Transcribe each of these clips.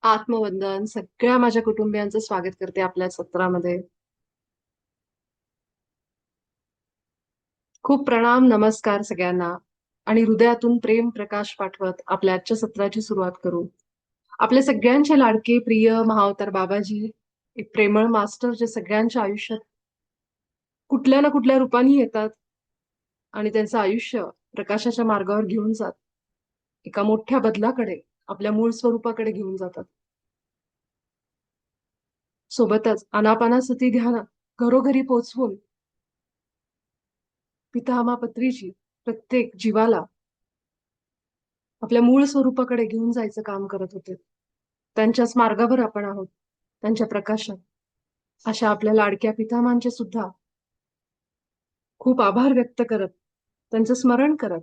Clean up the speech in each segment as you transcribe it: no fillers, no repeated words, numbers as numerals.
आत्मवंदन सगळ्या माझ्या कुटुंबियांचं स्वागत करते आपल्या सत्रामध्ये. खूप प्रणाम, नमस्कार सगळ्यांना आणि हृदयातून प्रेम प्रकाश पाठवत आपल्या आजच्या सत्राची सुरुवात करू. आपले सगळ्यांचे लाडके प्रिय महाअवतार बाबाजी, एक प्रेमळ मास्टर जे सगळ्यांच्या आयुष्यात कुठल्या ना कुठल्या रूपाने येतात आणि त्यांचं आयुष्य प्रकाशाच्या मार्गावर घेऊन जात, एका मोठ्या बदलाकडे, आपल्या मूळ स्वरूपाकडे घेऊन जातात. सोबतच आनापानासती ध्यान घरोघरी पोचवून पितामहा पत्रीची प्रत्येक जीवाला आपल्या मूळ स्वरूपाकडे घेऊन जायचं काम करत होते. त्यांच्याच मार्गावर आपण आहोत, त्यांच्या प्रकाशात. अशा आपल्या लाडक्या पितामहांचे सुद्धा खूप आभार व्यक्त करत, त्यांचं स्मरण करत,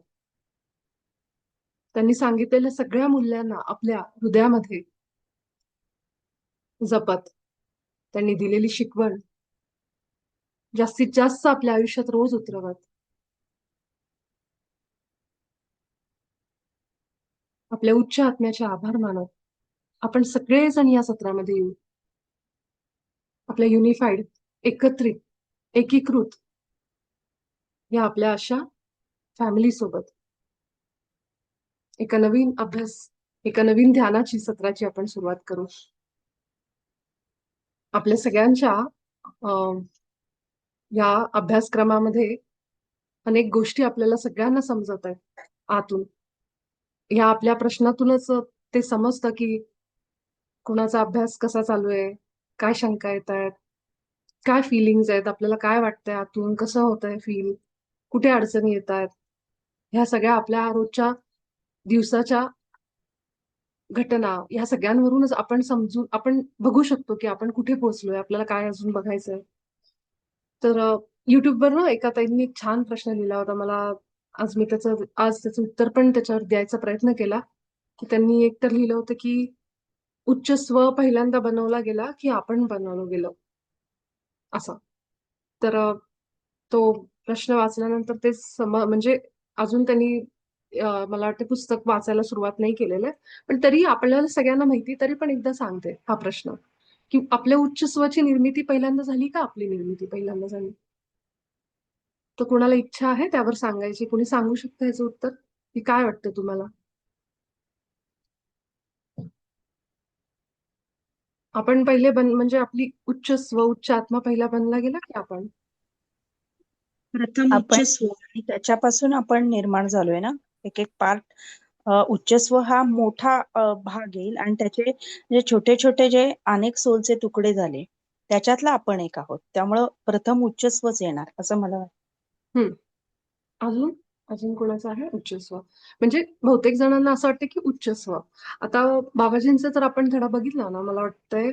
त्यांनी सांगितलेल्या सगळ्या मूल्यांना आपल्या हृदयामध्ये जपत, त्यांनी दिलेली शिकवण जास्तीत जास्त आपल्या आयुष्यात रोज उतरवत, आपल्या उच्च आत्म्याचे आभार मानत आपण सगळेजण या सत्रामध्ये येऊ. आपल्या युनिफाईड, एकत्रित, एकीकृत या आपल्या अशा फॅमिली सोबत एका नवीन अभ्यास, एका नवीन ध्यानाची सत्राची आपण सुरुवात करू. आपल्या सगळ्यांच्या या अभ्यासक्रमामध्ये अनेक गोष्टी आपल्याला सगळ्यांना समजत आहेत आतून. या आपल्या प्रश्नातूनच ते समजतं की कुणाचा अभ्यास कसा चालू आहे, काय शंका येत आहेत, काय फिलिंग्स आहेत, आपल्याला काय वाटतंय आतून, कसं होतंय फील, कुठे अडचणी येत आहेत. ह्या सगळ्या आपल्या रोजच्या दिवसाच्या घटना ह्या सगळ्यांवरूनच आपण बघू शकतो की आपण कुठे पोहोचलोय, आपल्याला काय अजून बघायचंय. तर युट्यूबवर ना एका ताईंनी एक छान प्रश्न लिहिला होता मला. आज त्याचं उत्तर पण त्याच्यावर द्यायचा प्रयत्न केला. की त्यांनी एक तर लिहिलं होतं की उच्च स्व पहिल्यांदा बनवला गेला की आपण बनवलं गेलो, असं. तर तो प्रश्न वाचल्यानंतर म्हणजे अजून त्यांनी मला वाटतं पुस्तक वाचायला सुरुवात नाही केलेलं आहे. पण तरी आपल्याला सगळ्यांना माहिती, तरी पण एकदा सांगते हा प्रश्न, की आपल्या उच्च स्वची निर्मिती पहिल्यांदा झाली का आपली निर्मिती पहिल्यांदा झाली? तर कोणाला इच्छा आहे त्यावर सांगायची? कोणी सांगू शकतं याचं उत्तर? की काय वाटतं तुम्हाला? आपण पहिले म्हणजे आपली उच्च स्व, उच्च आत्मा पहिला बनला गेला की आपण? प्रथम आपण उच्च स्व. आणि त्याच्यापासून आपण निर्माण झालोय ना. एक एक पार्ट उच्च स्व हा मोठा भाग येईल आणि त्याचे जे छोटे छोटे जे अनेक सोलचे तुकडे झाले त्याच्यातला आपण एक आहोत. त्यामुळं प्रथम उच्च स्वच येणार असं मला वाटतं. हम्म. अजून अजून कोणाचं आहे उच्च स्व? म्हणजे बहुतेक जणांना असं वाटतं की उच्च स्व. आता बाबाजींचा जर आपण धडा बघितला ना, मला वाटतंय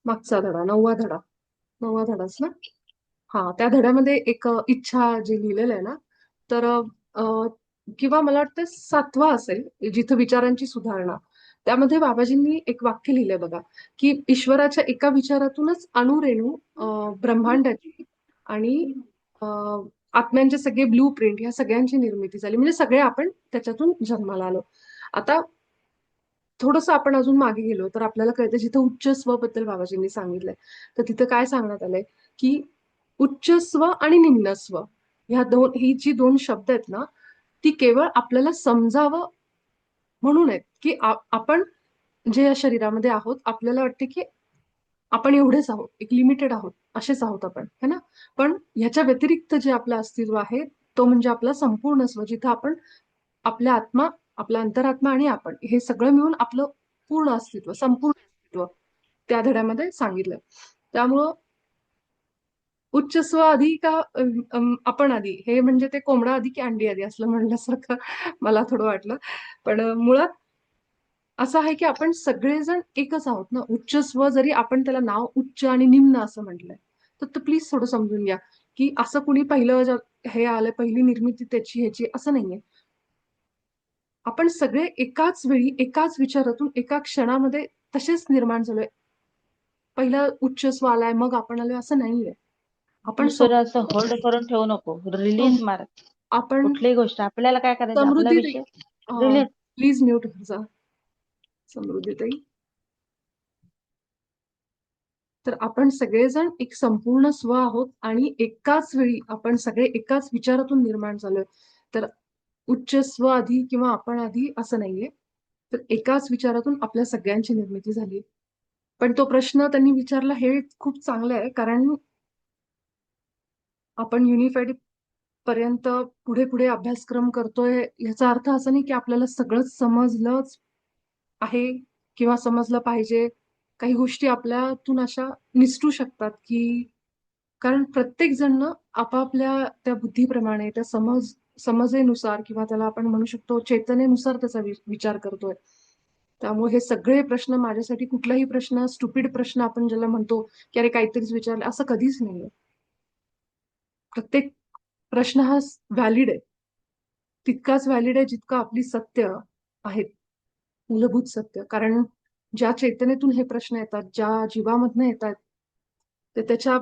मागचा धडा, 9वा धडा, 9वा धडाच ना. हा, त्या धड्यामध्ये एक इच्छा जे लिहिलेलं आहे ना, तर किंवा मला वाटतं 7वा असेल, जिथं विचारांची सुधारणा. त्यामध्ये बाबाजींनी एक वाक्य लिहिलंय बघा, की ईश्वराच्या एका विचारातूनच अणुरेणू ब्रह्मांडाची आणि अ, आत्म्यांचे सगळे ब्लू प्रिंट ह्या सगळ्यांची निर्मिती झाली. म्हणजे सगळे आपण त्याच्यातून जन्माला आलो. आता थोडंसं आपण अजून मागे गेलो तर आपल्याला कळतं, जिथं उच्च स्व बद्दल बाबाजींनी सांगितलंय, तर तिथं काय सांगण्यात आलंय, की उच्च स्व आणि निम्न स्व ही जी दोन शब्द आहेत ना, ती केवळ आपल्याला समजावं म्हणून आहेत, की आपण जे या शरीरामध्ये आहोत, आपल्याला वाटते की आपण एवढेच आहोत, एक लिमिटेड आहोत, असेच आहोत आपण, है ना. पण ह्याच्या व्यतिरिक्त जे आपलं अस्तित्व आहे, तो म्हणजे आपला संपूर्ण स्व, जिथं आपण आपल्या आत्मा, आपला अंतरात्मा आणि आपण हे सगळं मिळून आपलं पूर्ण अस्तित्व, संपूर्ण अस्तित्व त्या धड्यामध्ये सांगितलं. त्यामुळं उच्च स्व आधी का आपण आधी, हे म्हणजे ते कोंबडा आधी की अंडी आधी असलं म्हणल्यासारखं मला थोडं वाटलं. पण मुळात असं आहे की आपण सगळेजण एकच आहोत ना. उच्च स्व जरी आपण त्याला नाव उच्च आणि निम्न असं म्हटलंय, तर प्लीज थोडं समजून घ्या की असं कुणी पहिलं हे आलं, पहिली निर्मिती त्याची ह्याची असं नाहीये. आपण सगळे एकाच वेळी, एकाच विचारातून, एका क्षणामध्ये तसेच निर्माण झालोय. पहिला उच्च स्व आलाय, मग आपण आलोय, असं नाहीये. आपण दुसरं असं होल्ड करून ठेवू नको, रिलीज मार. आपण कुठलीही गोष्ट आपल्याला काय करायचं, आपला समृद्धी विषय रिलीज. प्लीज म्यूट जा. समृद्धीताई. तर आपण सगळेजण एक संपूर्ण स्व आहोत आणि एकाच वेळी आपण सगळे एकाच विचारातून निर्माण झालोय. तर उच्च स्व आधी किंवा आपण आधी असं नाहीये. तर एकाच विचारातून आपल्या सगळ्यांची निर्मिती झाली. पण तो प्रश्न त्यांनी विचारला हे खूप चांगलं आहे, कारण आपण युनिफाईड पर्यंत पुढे पुढे अभ्यासक्रम करतोय याचा अर्थ असा नाही की आपल्याला सगळंच समजलंच आहे किंवा समजलं पाहिजे. काही गोष्टी आपल्यातून अशा निसटू शकतात की कारण प्रत्येक जण ना आपापल्या त्या बुद्धीप्रमाणे त्या समजेनुसार किंवा त्याला आपण म्हणू शकतो चेतनेनुसार त्याचा विचार करतोय. त्यामुळे हे सगळे प्रश्न माझ्यासाठी कुठलाही प्रश्न स्टुपिड प्रश्न आपण ज्याला म्हणतो की अरे काहीतरीच विचारलं असं कधीच नाहीये. प्रत्येक प्रश्न हा व्हॅलिड आहे. तितकाच व्हॅलिड आहे जितकं आपली सत्य आहेत. मूलभूत सत्य. कारण ज्या चेतनेतून हे प्रश्न येतात, ज्या जीवामधनं येतात, ते त्याच्या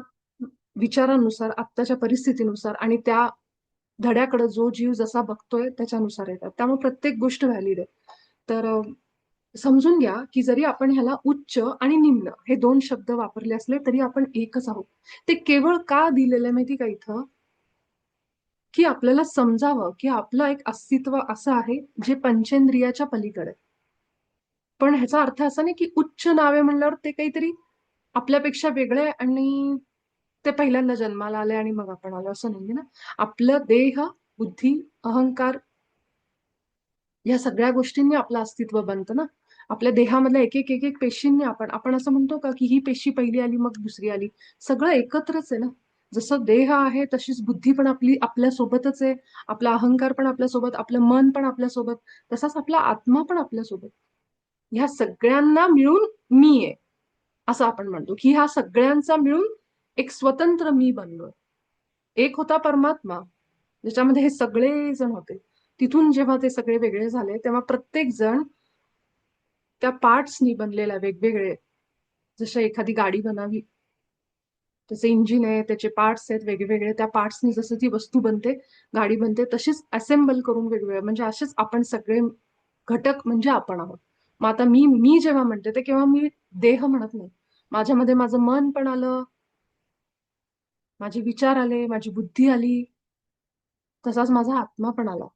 विचारानुसार, आत्ताच्या परिस्थितीनुसार आणि त्या धड्याकडे जो जीव जसा बघतोय त्याच्यानुसार येतात. त्यामुळे प्रत्येक गोष्ट व्हॅलिड आहे. तर समजून घ्या की जरी आपण ह्याला उच्च आणि निम्न हे 2 शब्द वापरले असले तरी आपण एकच आहोत. ते केवळ का दिलेलं आहे माहिती का इथं? की आपल्याला समजावं की आपलं एक अस्तित्व असं आहे जे पंचेंद्रियाच्या पलीकडे आहे. पण ह्याचा अर्थ असा नाही की उच्च नाव आहे म्हणल्यावर ते काहीतरी आपल्यापेक्षा वेगळं आहे आणि ते पहिल्यांदा जन्माला आले आणि मग आपण आलो असं नाहीये ना. आपलं देह, बुद्धी, अहंकार या सगळ्या गोष्टींनी आपलं अस्तित्व बनतं ना. आपल्या देहामधल्या एक पेशींनी आपण असं म्हणतो का की ही पेशी पहिली आली मग दुसरी आली. सगळं एकत्रच आहे ना. जसं देह आहे तशीच बुद्धी पण आपली आपल्यासोबतच आहे. आपला अहंकार पण आपल्यासोबत, आपलं मन पण आपल्यासोबत, तसाच आपला आत्मा पण आपल्यासोबत. ह्या सगळ्यांना मिळून मी आहे. असं आपण म्हणतो की ह्या सगळ्यांचा मिळून एक स्वतंत्र मी बनलोय. एक होता परमात्मा, ज्याच्यामध्ये हे सगळे जण होते. तिथून जेव्हा ते सगळे वेगळे झाले, तेव्हा प्रत्येक जण त्या पार्ट्सनी बनलेला वेगवेगळे. जसं एखादी गाडी बनावी, त्याचं इंजिन आहे, त्याचे पार्ट्स आहेत वेगवेगळे. त्या पार्ट्सनी जसं ती वस्तू बनते, गाडी बनते, तशीच असेंबल करून वेगवेगळे म्हणजे असेच आपण सगळे घटक म्हणजे आपण आहोत. मग आता मी जेव्हा म्हणते ते केव्हा मी देह म्हणत नाही. माझ्यामध्ये माझं मन पण आलं, माझे विचार आले, माझी बुद्धी आली, तसाच माझा आत्मा पण आला.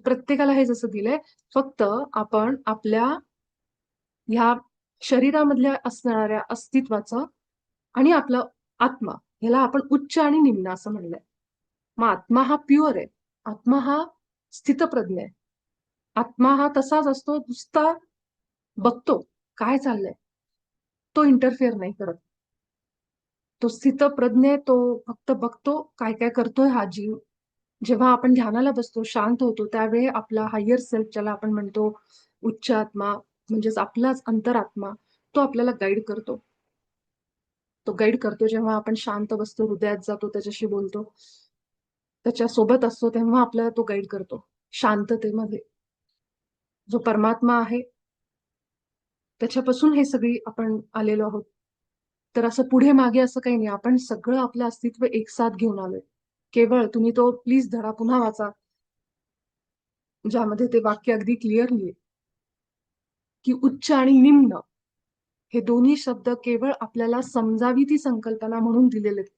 प्रत्येकाला हे जसं दिलंय, फक्त आपण आपल्या ह्या शरीरामधल्या असणाऱ्या अस्तित्वाचं आणि आपलं आत्मा ह्याला आपण उच्च आणि निम्न असं म्हणलंय. मग आत्मा हा प्युअर आहे. आत्मा हा स्थितप्रज्ञ आहे. आत्मा हा तसाच असतो, नुसता बघतो काय चाललंय. तो इंटरफिअर नाही करत. तो स्थितप्रज्ञ आहे, तो फक्त बघतो काय काय करतोय हा जीव. जेव्हा आपण ध्यानाला बसतो, शांत होतो, त्यावेळी आपला हायर सेल्फ ज्याला आपण म्हणतो, उच्च आत्मा म्हणजेच आपलाच अंतरात्मा, तो आपल्याला गाईड करतो. तो गाईड करतो जेव्हा आपण शांत बसतो, हृदयात जातो, त्याच्याशी बोलतो, त्याच्या सोबत असतो, तेव्हा आपल्याला तो गाईड करतो शांततेमध्ये. जो परमात्मा आहे त्याच्यापासून हे सगळी आपण आलेलो आहोत. तर असं पुढे मागे असं काही नाही. आपण सगळं आपलं अस्तित्व एकसाथ घेऊन आलोय. केवळ तुम्ही तो प्लीज धडा पुन्हा वाचा, ज्यामध्ये ते वाक्य अगदी क्लिअरली आहे की उच्च आणि निम्न हे दोन्ही शब्द केवळ आपल्याला समजावी ती संकल्पना म्हणून दिलेले आहेत.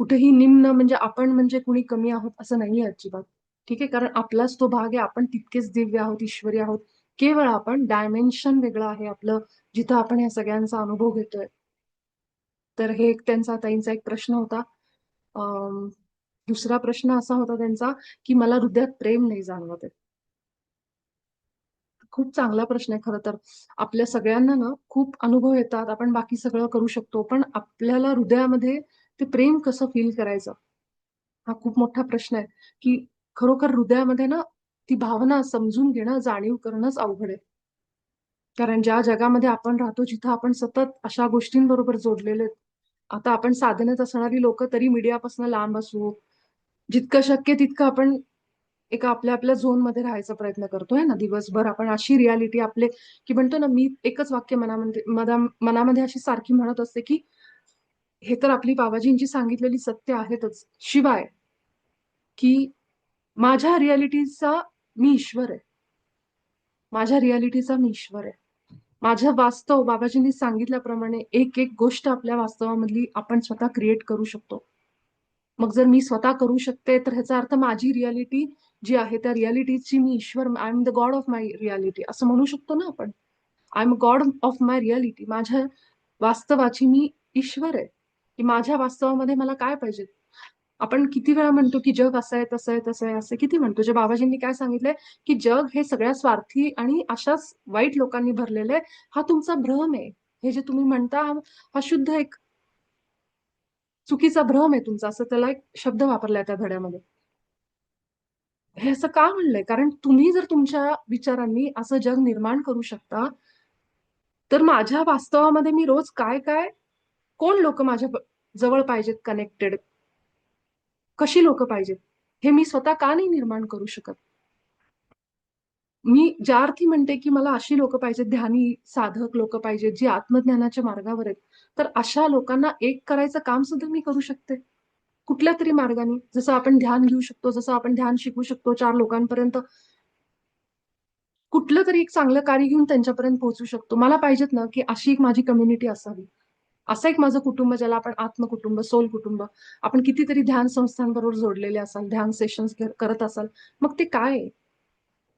कुठेही निम्न म्हणजे आपण म्हणजे कुणी कमी आहोत असं नाहीये अजिबात. ठीक आहे, कारण आपलाच तो भाग आहे. आपण तितकेच दिव्य आहोत, ईश्वरी आहोत. केवळ आपण डायमेन्शन वेगळं आहे आपलं, जिथं आपण या सगळ्यांचा अनुभव घेतोय. तर हे एक त्यांचा ताईंचा एक प्रश्न होता. अं, दुसरा प्रश्न असा होता त्यांचा की मला हृदयात प्रेम नाही जाणवत आहे. खूप चांगला प्रश्न आहे खरं तर. आपल्या सगळ्यांना ना खूप अनुभव येतात. आपण बाकी सगळं करू शकतो. पण आपल्याला हृदयामध्ये ते प्रेम कसं फील करायचं? हा खूप मोठा प्रश्न आहे, की खरोखर हृदयामध्ये ना ती भावना समजून घेणं, जाणीव करणंच अवघड आहे. कारण ज्या जगामध्ये आपण राहतो, जिथं आपण सतत अशा गोष्टींबरोबर जोडलेले आहेत. आता आपण साधनेत असणारी लोकं तरी मीडियापासून लांब असू, जितकं शक्य तितकं आपण एका आपल्या आपल्या झोनमध्ये राहायचा प्रयत्न करतोय ना दिवसभर. आपण अशी रियालिटी आपले की म्हणतो ना, मी एकच वाक्य मनामध्ये अशी सारखी म्हणत असते, की हे तर आपली बाबाजींची सांगितलेली सत्य आहेतच. शिवाय की माझ्या रियालिटीचा मी ईश्वर आहे. माझ्या रियालिटीचा मी ईश्वर आहे. माझं वास्तव बाबाजींनी सांगितल्याप्रमाणे एक एक गोष्ट आपल्या वास्तवामधली आपण स्वतः क्रिएट करू शकतो. मग जर मी स्वतः करू शकते तर ह्याचा अर्थ माझी रियालिटी जी आहे त्या रियालिटीची मी ईश्वर, I am the God of my reality असं म्हणू शकतो ना आपण. I am God of my reality. माझ्या वास्तवाची मी ईश्वर आहे, की माझ्या वास्तवामध्ये मला काय पाहिजे. आपण किती वेळा म्हणतो की जग असं आहे, तसं आहे, तसं आहे, असं किती म्हणतो. जे बाबाजींनी काय सांगितलंय की जग हे सगळ्या स्वार्थी आणि अशाच वाईट लोकांनी भरलेलं आहे. हा तुमचा भ्रम आहे. हे जे तुम्ही म्हणता हा शुद्ध एक चुकीचा भ्रम आहे तुमचा, असं त्याला एक शब्द वापरलाय त्या धड्यामध्ये. हे असं का म्हणलंय? कारण तुम्ही जर तुमच्या विचारांनी असं जग निर्माण करू शकता, तर माझ्या वास्तवामध्ये मी रोज काय काय, कोण लोक माझ्या जवळ पाहिजेत कनेक्टेड, कशी लोक पाहिजेत, हे मी स्वतः का नाही निर्माण करू शकत. मी ज्या अर्थी म्हणते की मला अशी लोक पाहिजेत, ध्यानी साधक लोक पाहिजेत जी आत्मज्ञानाच्या मार्गावर आहेत, तर अशा लोकांना एक करायचं काम सुद्धा मी करू शकते कुठल्या तरी मार्गाने. जसं आपण ध्यान घेऊ शकतो, जसं आपण ध्यान शिकू शकतो, 4 लोकांपर्यंत कुठलं तरी एक चांगलं कार्य घेऊन त्यांच्यापर्यंत पोहोचू शकतो. मला पाहिजेत ना की अशी एक माझी कम्युनिटी असावी, असं एक माझं कुटुंब ज्याला आपण आत्मकुटुंब, सोल कुटुंब. आपण कितीतरी ध्यान संस्थांबरोबर जोडलेले असाल, ध्यान सेशन्स करत असाल, मग ते काय आहे?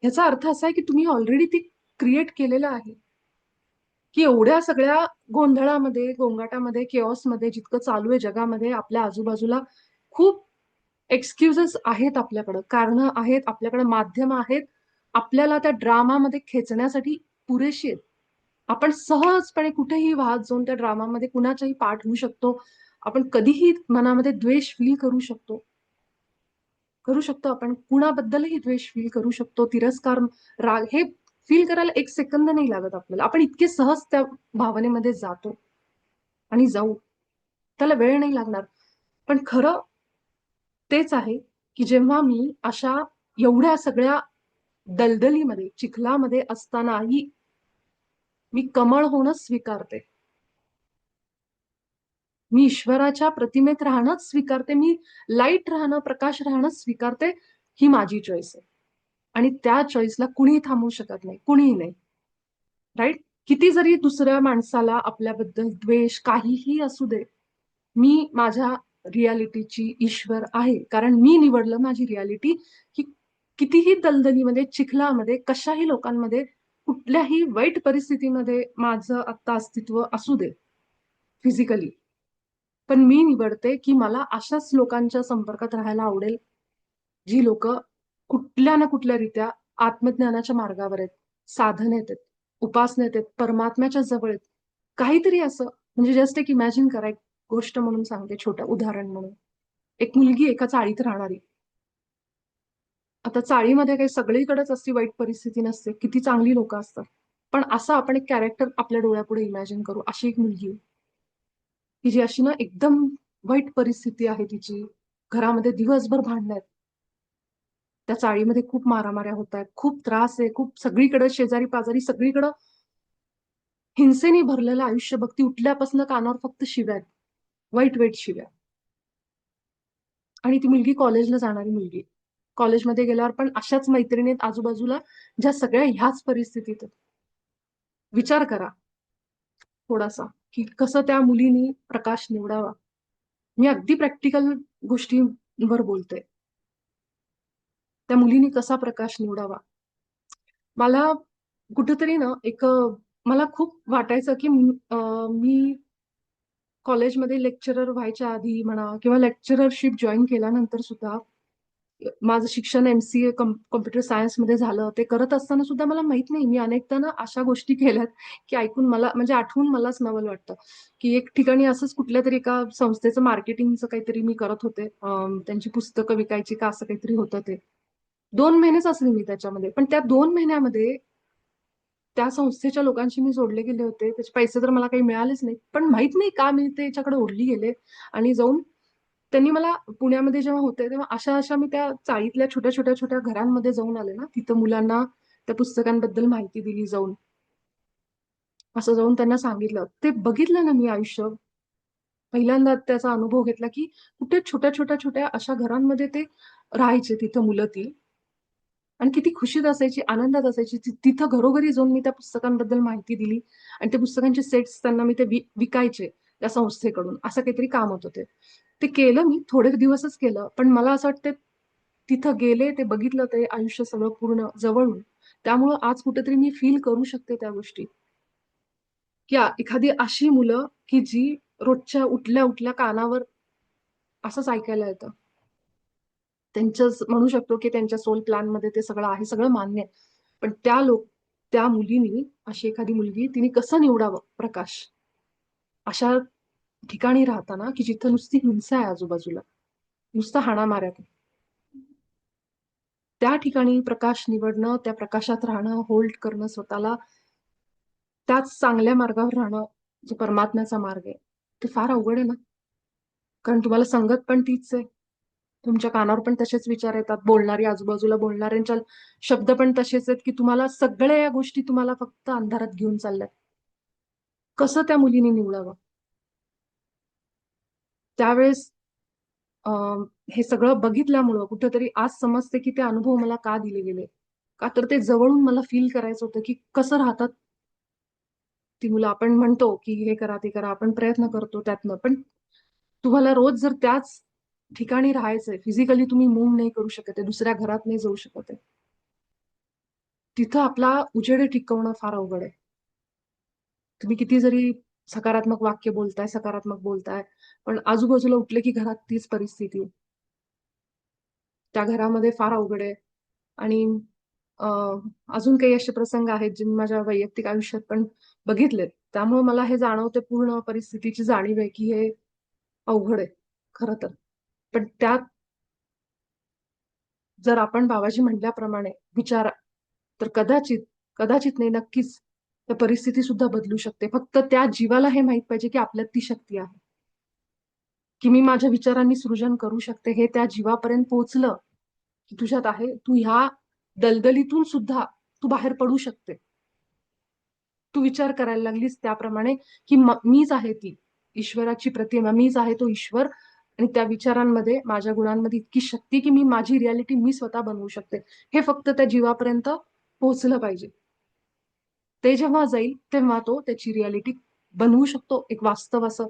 ह्याचा अर्थ असा आहे की तुम्ही ऑलरेडी ती क्रिएट केलेलं आहे. की एवढ्या सगळ्या गोंधळामध्ये, गोंगाटामध्ये, केऑसमध्ये जितकं चालू आहे जगामध्ये, आपल्या आजूबाजूला खूप एक्सक्युजेस आहेत आपल्याकडं, कारणं आहेत, आपल्याकडे माध्यम आहेत, आपल्याला त्या ड्रामामध्ये खेचण्यासाठी पुरेशी आहेत. आपण सहजपणे कुठेही वाहत जाऊन त्या ड्रामामध्ये कुणाच्याही पार्ट होऊ शकतो. आपण कधीही मनामध्ये द्वेष फील करू शकतो आपण. कुणाबद्दलही द्वेष फील करू शकतो, तिरस्कार, राग हे फील करायला 1 सेकंद नाही लागत आपल्याला. आपण इतके सहज त्या भावनेमध्ये जातो आणि जाऊ. त्याला वेळ नाही लागणार. पण खरं तेच आहे, की जेव्हा मी अशा एवढ्या सगळ्या दलदलीमध्ये, चिखलामध्ये असतानाही मी कमळ होणं स्वीकारते. मी ईश्वराच्या प्रतिमेत राहणंच स्वीकारते. मी लाईट राहणं, प्रकाश राहणं स्वीकारते. ही माझी चॉईस आहे. आणि त्या चॉईसला कुणीही थांबवू शकत नाही. कुणीही नाही. राईट? किती जरी दुसऱ्या माणसाला आपल्याबद्दल द्वेष काहीही असू दे, मी माझ्या रियालिटीची ईश्वर आहे. कारण मी निवडलं माझी रियालिटी, की कितीही दलदलीमध्ये, चिखलामध्ये, कशाही लोकांमध्ये, कुठल्याही वाईट परिस्थितीमध्ये माझं आत्ता अस्तित्व असू दे, फिजिकली. पण मी निवडते, की मला अशाच लोकांच्या संपर्कात राहायला आवडेल, जी लोकं कुठल्या ना कुठल्या रीत्या आत्मज्ञानाच्या मार्गावर आहेत, साधनेत आहेत, उपासनेत आहेत, परमात्म्याच्या जवळ आहेत. काहीतरी असं म्हणजे जस्ट एक इमॅजिन करा, एक गोष्ट म्हणून सांगते, छोटं उदाहरण म्हणून. एक मुलगी एका चाळीत राहणारी. आता चाळीमध्ये काही सगळीकडेच अशी वाईट परिस्थिती नसते. किती चांगली लोकं असतात. पण असं आपण एक कॅरेक्टर आपल्या डोळ्यापुढे इमॅजिन करू. अशी एक मुलगी आहे, की जी अशी ना एकदम वाईट परिस्थिती आहे तिची. घरामध्ये दिवसभर भांडणं आहेत. त्या चाळीमध्ये खूप मारामाऱ्या होत आहेत. खूप त्रास आहे. खूप सगळीकडे शेजारी-पाजारी सगळीकडं हिंसेने भरलेलं आयुष्य बघ. ती उठल्यापासून कानावर फक्त शिव्या आहेत. वाईट-वाईट शिव्या. आणि ती मुलगी कॉलेजला जाणारी मुलगी. कॉलेजमध्ये गेल्यावर पण अशाच मैत्रिणी आहेत आजूबाजूला, ज्या सगळ्या ह्याच परिस्थितीत आहेत. विचार करा थोडासा, की कसं त्या मुलीनी प्रकाश निवडावा. मी अगदी प्रॅक्टिकल गोष्टींवर बोलते. त्या मुलीनी कसा प्रकाश निवडावा. मला कुठेतरी ना मला खूप वाटायचं, की मी कॉलेजमध्ये लेक्चरर व्हायच्या आधी म्हणा किंवा लेक्चररशिप जॉइन केल्यानंतर सुद्धा माझं शिक्षण एमसीए कॉम्प्युटर सायन्समध्ये झालं. ते करत असताना सुद्धा मला माहित नाही, मी अनेकदा ना अशा गोष्टी केल्यात, की ऐकून मला म्हणजे आठवून मलाच नवल वाटतं, की एक ठिकाणी असंच कुठल्यातरी एका संस्थेचं मार्केटिंगचं काहीतरी मी करत होते. त्यांची पुस्तकं विकायची का असं काहीतरी होतं ते. 2 महिनेच असले मी त्याच्यामध्ये. पण त्या 2 महिन्यामध्ये त्या संस्थेच्या लोकांशी मी जोडले गेले होते. त्याचे पैसे तर मला काही मिळालेच नाहीत. पण माहित नाही का मी त्याच्याकडे ओढली गेले आणि जाऊन त्यांनी मला पुण्यामध्ये जेव्हा होते, तेव्हा अशा-अशा मी त्या चाळीतल्या छोट्या-छोट्या घरांमध्ये जाऊन आले ना, तिथं मुलांना त्या पुस्तकांबद्दल माहिती दिली जाऊन. असं जाऊन त्यांना सांगितलं. ते बघितलं ना मी आयुष्य. पहिल्यांदा त्याचा अनुभव घेतला, की कुठे छोट्या-छोट्या अशा घरांमध्ये ते राहायचे तिथं मुलं ती. आणि किती खुशीत असायची, आनंदात असायची. तिथं घरोघरी जाऊन मी त्या पुस्तकांबद्दल माहिती दिली आणि त्या पुस्तकांचे सेट्स त्यांना मी ते विकायचे त्या संस्थेकडून. असं काहीतरी काम होतं ते. ते केलं मी, थोडे दिवसच केलं. पण मला असं वाटतं तिथं गेले, ते बघितलं ते आयुष्य सगळं पूर्ण जवळून. त्यामुळं आज कुठेतरी मी फील करू शकते त्या गोष्टी, की एखादी अशी मुलं, की जी रोजच्या उठल्या-उठल्या कानावर असंच ऐकायला येतं. त्यांचंच म्हणू शकतो, की त्यांच्या सोल प्लॅनमध्ये ते सगळं आहे, सगळं मान्य आहे. पण त्या मुलीनी, अशी एखादी मुलगी, तिने कसं निवडावं प्रकाश? अशा ठिकाणी राहताना, की जिथं नुसती हिंसा आहे आजूबाजूला, नुसतं हाणामाऱ्या. त्या ठिकाणी प्रकाश निवडणं, त्या प्रकाशात राहणं, होल्ड करणं स्वतःला, त्याच चांगल्या मार्गावर राहणं, जो परमात्म्याचा मार्ग आहे, ते फार अवघड आहे ना. कारण तुम्हाला संगत पण तीच आहे. तुमच्या कानावर पण तसेच विचार येतात. बोलणारी, आजूबाजूला बोलणाऱ्यांच्या शब्द पण तसेच आहेत, की तुम्हाला सगळ्या या गोष्टी तुम्हाला फक्त अंधारात घेऊन चालल्यात. कसं त्या मुलीने निवडावं? त्यावेळेस हे सगळं बघितल्यामुळं कुठेतरी आज समजते, की ते अनुभव मला का दिले गेले. का तर ते जवळून मला फील करायचं होतं, की कसं राहतात ती मुलं. आपण म्हणतो, की हे करा, ते करा. आपण प्रयत्न करतो त्यातनं. पण तुम्हाला रोज जर त्याच ठिकाणी राहायचंय, फिजिकली तुम्ही मूव्ह नाही करू शकत आहे, दुसऱ्या घरात नाही जाऊ शकत आहे. तिथं आपला उजेड टिकवणं फार अवघड आहे. तुम्ही किती जरी सकारात्मक वाक्य बोलताय, सकारात्मक बोलताय, पण आजूबाजूला उठले की घरात तीच परिस्थिती. त्या घरामध्ये फार अवघड आहे. आणि अ, अजून काही असे प्रसंग आहेत जे मी माझ्या वैयक्तिक आयुष्यात पण बघितलेत. त्यामुळे मला हे जाणवते, पूर्ण परिस्थितीची जाणीव आहे, की हे अवघड आहे खरं तर. पण त्यात जर आपण बाबाजी म्हटल्याप्रमाणे विचार, तर कदाचित, कदाचित नाही, नक्कीच त्या परिस्थिती सुद्धा बदलू शकते. फक्त त्या जीवाला हे माहित पाहिजे, की आपल्यात ती शक्ती आहे. की मी माझ्या विचारांनी सृजन करू शकते. हे त्या जीवापर्यंत पोहोचलं, की तुझ्यात आहे. तू ह्या दलदलीतून सुद्धा तू बाहेर पडू शकते. तू विचार करायला लागलीस त्याप्रमाणे, की मीच आहे ती ईश्वराची प्रतिमा. मीच आहे तो ईश्वर आणि त्या विचारांमध्ये, माझ्या गुणांमध्ये इतकी शक्ती, की मी माझी रिॲलिटी मी स्वतः बनवू शकते. हे फक्त त्या जीवापर्यंत पोहोचलं पाहिजे. ते जेव्हा जाईल, तेव्हा तो त्याची रिॲलिटी बनवू शकतो, एक वास्तव असं.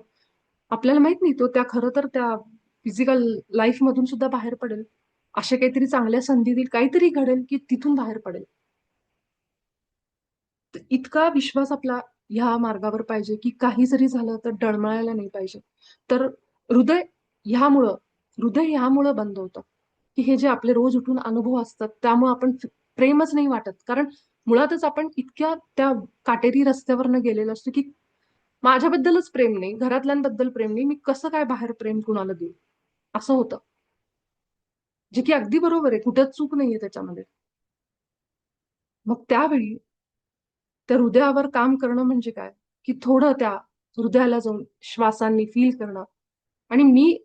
आपल्याला माहित नाही, तो त्या खरं तर त्या फिजिकल लाईफमधून सुद्धा बाहेर पडेल. अशा काहीतरी चांगल्या संधी देईल, काहीतरी घडेल, की तिथून बाहेर पडेल. तर इतका विश्वास आपला ह्या मार्गावर पाहिजे, की काही जरी झालं तर डळमळायला नाही पाहिजे. तर हृदय ह्यामुळं हृदय ह्यामुळं बंद होतं, की हे जे आपले रोज उठून अनुभव असतात, त्यामुळे आपण प्रेमच नाही वाटत. कारण मुळातच आपण इतक्या त्या काटेरी रस्त्यावरनं गेलेलो असतो, की माझ्याबद्दलच प्रेम नाही, घरातल्यांबद्दल प्रेम नाही, मी कसं काय बाहेर प्रेम कुणाला देऊ? असं होतं. जे की अगदी बरोबर आहे, कुठंच चूक नाहीये त्याच्यामध्ये. मग त्यावेळी त्या हृदयावर काम करणं म्हणजे काय? की थोडं त्या हृदयाला जाऊन श्वासांनी फील करणं. आणि मी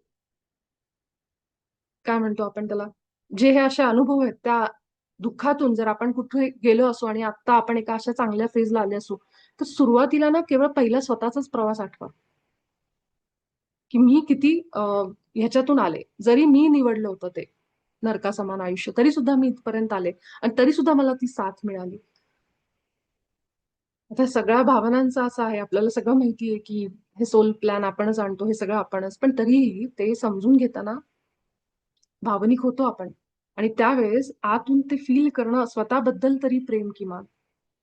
काय म्हणतो आपण त्याला, जे हे असे अनुभव आहेत, त्या दुःखातून जर आपण कुठे गेलो असू आणि आता आपण एका अशा चांगल्या फेजला आले असू, तर सुरुवातीला ना केवळ पहिला स्वतःचाच प्रवास आठवा, की मी किती ह्याच्यातून आले. जरी मी निवडलं होतं ते नरकासमान आयुष्य, तरी सुद्धा मी इथपर्यंत आले आणि तरी सुद्धा मला ती साथ मिळाली. आता सगळ्या भावनांचा असा आहे, आपल्याला सगळं माहिती आहे, की हे सोल प्लॅन आपणच आणतो, हे सगळं आपणच. पण तरीही ते समजून घेताना भावनिक होतो आपण. आणि त्यावेळेस आतून ते फील करणं, स्वतःबद्दल तरी प्रेम किमान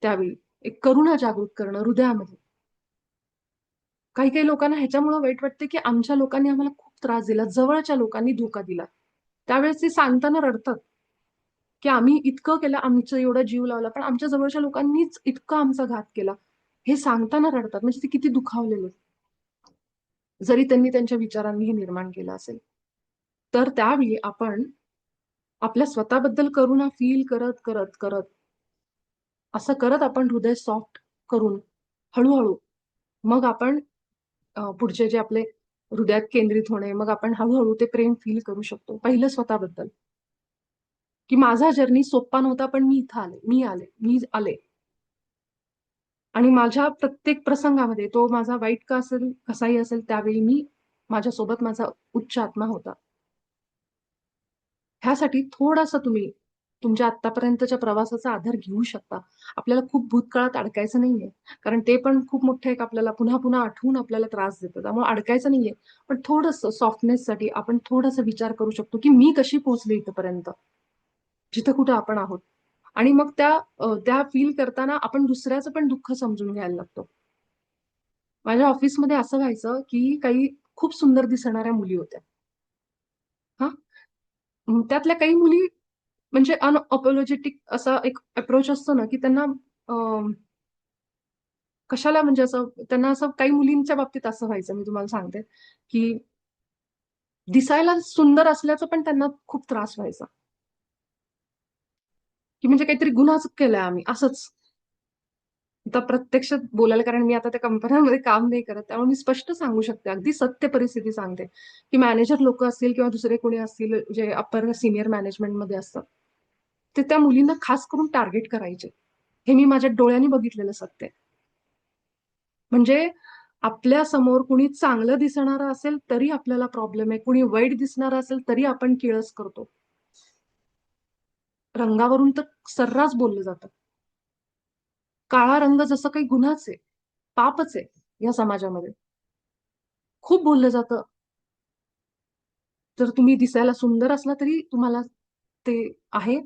त्यावेळी. एक करुणा जागृत करणं हृदयामध्ये. काही-काही लोकांना ह्याच्यामुळं वाईट वाटतं, की आमच्या लोकांनी आम्हाला खूप त्रास दिला, जवळच्या लोकांनी धोका दिला. त्यावेळेस ते सांगताना रडतात, की आम्ही इतकं केलं, आमचं एवढा जीव लावला, पण आमच्या जवळच्या लोकांनीच इतका आमचा घात केला. हे सांगताना रडतात. म्हणजे ते किती दुखावलेले, जरी त्यांनी त्यांच्या विचारांनी हे निर्माण केलं असेल. तर त्यावेळी आपण आपल्या स्वतःबद्दल करुणा फील करत, करत, करत, असं करत आपण हृदय सॉफ्ट करून हळू-हळू मग आपण पुढचे जे आपले हृदयात केंद्रित होणे, मग आपण हळू ते प्रेम फील करू शकतो. पहिलं स्वतःबद्दल, की माझा जर्नी सोप्पा नव्हता, पण मी इथं आले, मी आले. आणि माझ्या प्रत्येक प्रसंगामध्ये, तो माझा वाईट का असेल, कसाही असेल, त्यावेळी माझ्यासोबत माझा उच्च आत्मा होता. ह्यासाठी थोडासा तुम्ही तुमच्या आतापर्यंतच्या प्रवासाचा आधार घेऊ शकता. आपल्याला खूप भूतकाळात अडकायचं नाहीये. कारण ते पण खूप मोठं एक आपल्याला पुन्हा पुन्हा आठवून आपल्याला त्रास देतं. त्यामुळे अडकायचं नाहीये. पण थोडंसं सॉफ्टनेससाठी आपण थोडासा विचार करू शकतो, की मी कशी पोहोचले इथपर्यंत, जिथं कुठं आपण आहोत. आणि मग त्या फील करताना आपण दुसऱ्याचं पण दुःख समजून घ्यायला लागतो. माझ्या ऑफिसमध्ये असं व्हायचं, की काही खूप सुंदर दिसणाऱ्या मुली होत्या. हां. त्यातल्या काही मुली म्हणजे अनअपॉलॉजेटिक असा एक अप्रोच असतो ना, की त्यांना अ, कशाला म्हणजे असं त्यांना असं काही मुलींच्या बाबतीत असं व्हायचं मी तुम्हाला सांगते, की दिसायला सुंदर असल्याचा पण त्यांना खूप त्रास व्हायचा, की म्हणजे काहीतरी गुन्हाच केलाय आम्ही असंच. आता प्रत्यक्षात बोलायला कारण मी आता त्या कंपन्यांमध्ये काम नाही करत. त्यामुळे मी स्पष्ट सांगू शकते. अगदी सत्य परिस्थिती सांगते, की मॅनेजर लोकं असतील किंवा दुसरे कोणी असतील जे अप्पर सीनियर मॅनेजमेंटमध्ये असतात. ते त्या मुलींना खास करून टार्गेट करायचे. हे मी माझ्या डोळ्यांनी बघितलेलं सत्य आहे. म्हणजे आपल्या समोर कुणी चांगलं दिसणारं असेल तरी आपल्याला प्रॉब्लेम आहे. कुणी वाईट दिसणारं असेल तरी आपण किळस करतो. रंगावरून तर सर्रास बोललं जातं. काळा रंग जसं काही गुन्हाच आहे, पापच आहे या समाजामध्ये. खूप बोललं जातं. जर तुम्ही दिसायला सुंदर असला तरी तुम्हाला ते आहे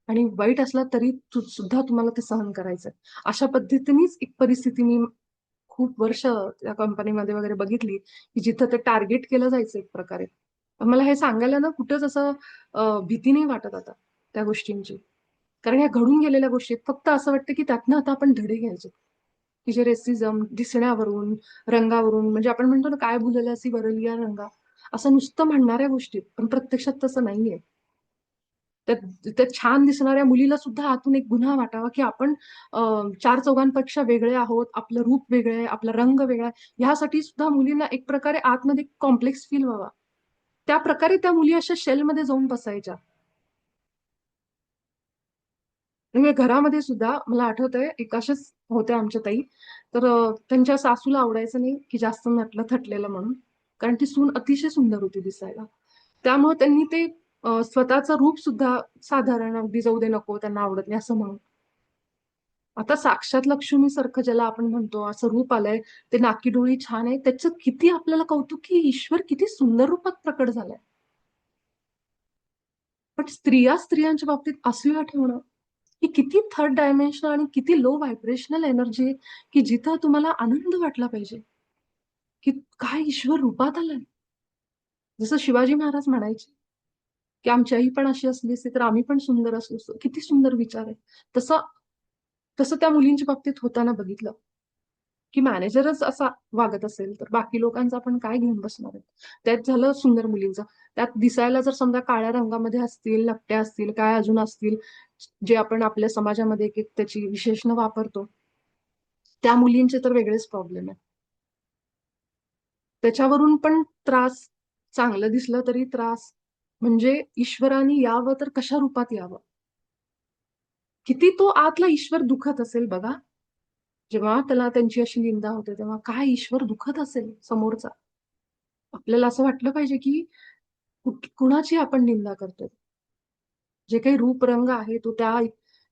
आणि वाईट असला तरी सुद्धा तुम्हाला ते सहन करायचंय. अशा पद्धतीनेच एक परिस्थिती मी खूप वर्ष त्या कंपनीमध्ये वगैरे बघितली, की जिथं ते टार्गेट केलं जायचं एक प्रकारे. मला हे सांगायला ना कुठंच असं भीती नाही वाटत आता त्या गोष्टींची. कारण ह्या घडून गेलेल्या गोष्टी आहेत. फक्त असं वाटतं, की त्यातनं आता आपण धडे घ्यायचे. की जे रेसिझम दिसण्यावरून, रंगावरून म्हणजे आपण म्हणतो ना, "काय भुलला सी बरलिया रंगा." असं नुसतं म्हणणाऱ्या गोष्टी पण प्रत्यक्षात तसं नाहीये. त्यात त्या छान दिसणाऱ्या मुलीला सुद्धा आतून एक गुन्हा वाटावा, की आपण चार चौघांपेक्षा वेगळे आहोत. आपलं रूप वेगळं आहे, आपला रंग वेगळा आहे. ह्यासाठी सुद्धा मुलींना एक प्रकारे आतमध्ये कॉम्प्लेक्स फील व्हावा. त्या प्रकारे त्या मुली अशा शेलमध्ये जाऊन बसायच्या. म्हणजे घरामध्ये सुद्धा मला आठवतंय एक अशाच होत्या आमच्या ताई. तर त्यांच्या सासूला आवडायचं नाही, की जास्त नटलं-थटलेलं म्हणून. कारण ती सून अतिशय सुंदर होती दिसायला. त्यामुळे त्यांनी ते स्वतःचं रूप सुद्धा साधारण अगदी जाऊ दे नको त्यांना आवडत नाही असं म्हणून. आता साक्षात लक्ष्मीसारखं ज्याला आपण म्हणतो असं रूप आलंय, ते नाकी-डोळी छान आहे. त्याचं किती आपल्याला कौतुक, की ईश्वर किती सुंदर रूपात प्रकट झालाय. पण स्त्रियांच्या बाबतीत असूया ठेवणं, ही किती थर्ड डायमेन्शनल आणि किती लो व्हायब्रेशनल एनर्जी आहे, की जिथं तुम्हाला आनंद वाटला पाहिजे, की काय ईश्वर रूपात आलाय. जसं शिवाजी महाराज म्हणायचे, की आमची आई पण अशी असली असती तर आम्ही पण सुंदर असलो असतो. किती सुंदर विचार आहे. तसं तसं त्या मुलींच्या बाबतीत होताना बघितलं, की मॅनेजरच असा वागत असेल, तर बाकी लोकांचं आपण काय घेऊन बसणार आहे. त्यात झालं सुंदर मुलींचं. त्यात दिसायला जर समजा काळ्या रंगामध्ये असतील, नकट्या असतील, काय अजून असतील, जे आपण आपल्या समाजामध्ये एक-एक त्याची विशेषणं वापरतो. त्या मुलींचे तर वेगळेच प्रॉब्लेम आहेत. त्याच्यावरून पण त्रास, चांगलं दिसलं तरी त्रास. म्हणजे ईश्वराने यावं तर कशा रूपात यावं? किती तो आतला ईश्वर दुखत असेल बघा. जेव्हा त्याला त्यांची अशी निंदा होते, तेव्हा काय ईश्वर दुखत असेल समोरचा. आपल्याला असं वाटलं पाहिजे, की कुणाची आपण निंदा करतोय. जे काही रूप, रंग आहे तो त्या